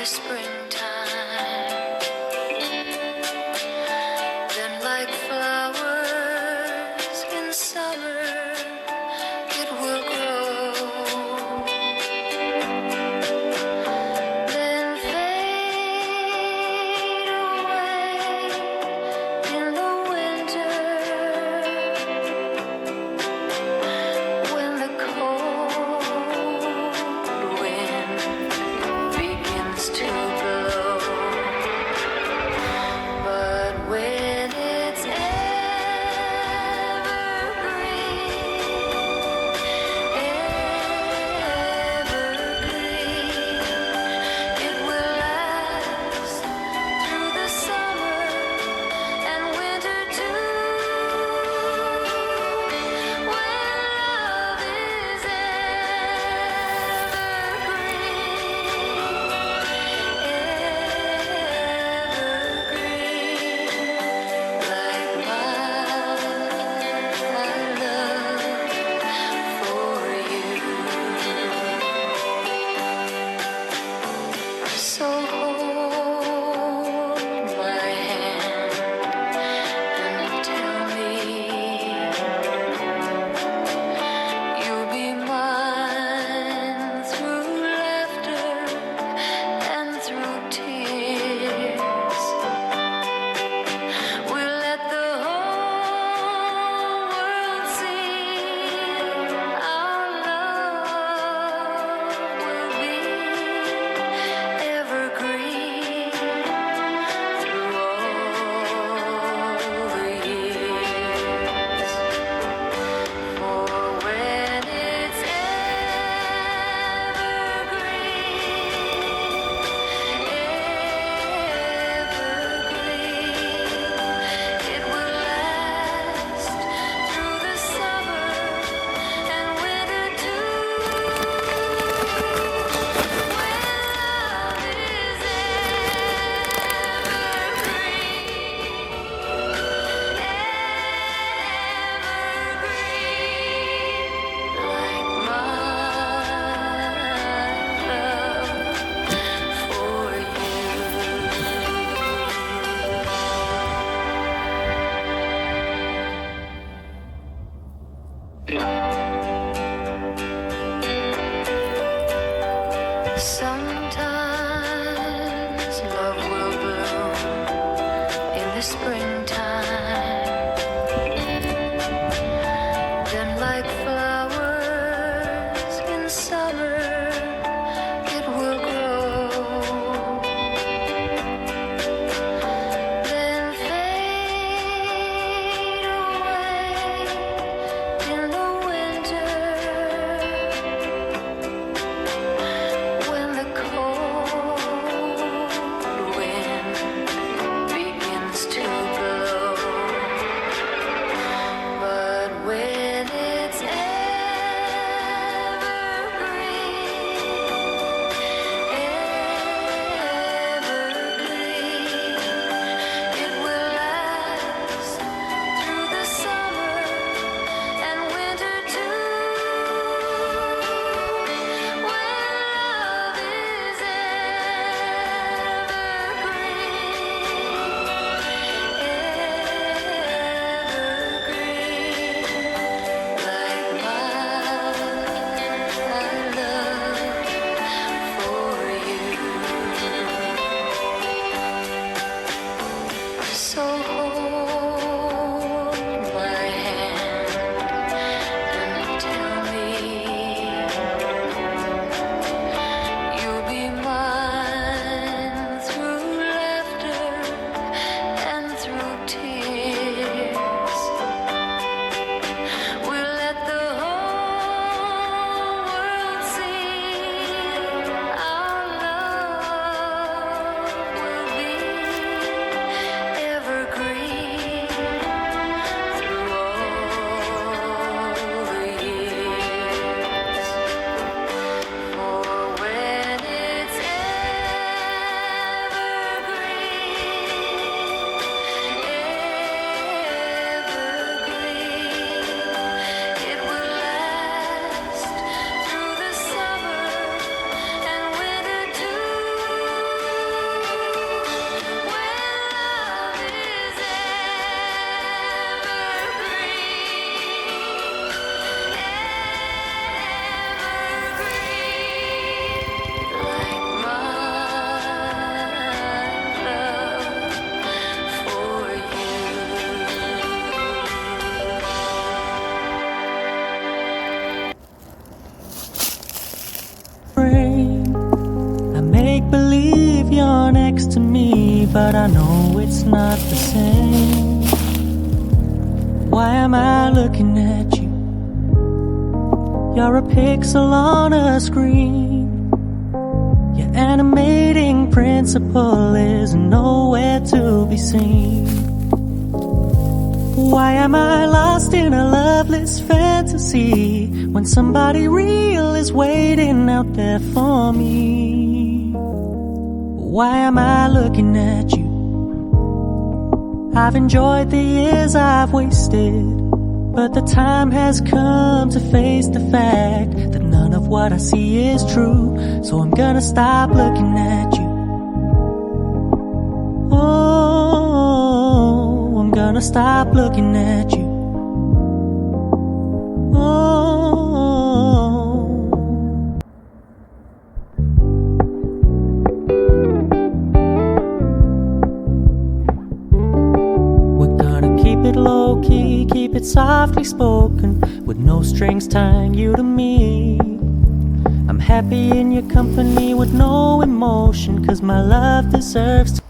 the springtime. Then like flowers in summer, it will grow. Then fade away in the winter, when the cold wind begins to blow. make believe you're next to me, but I know it's not the same. Why am I looking at you? You're a pixel on a screen. Your animating principle is nowhere to be seen. Why am I lost in a loveless fantasy when somebody real is waiting out there for me? Why am I looking at you? I've enjoyed the years I've wasted, but the time has come to face the fact that none of what I see is true. So I'm gonna stop looking at you. Oh, I'm gonna stop looking at you. Oh. We're gonna keep it low-key, keep it softly spoken, with no strings tying you to me. I'm happy in your company with no emotion, 'cause my love deserves to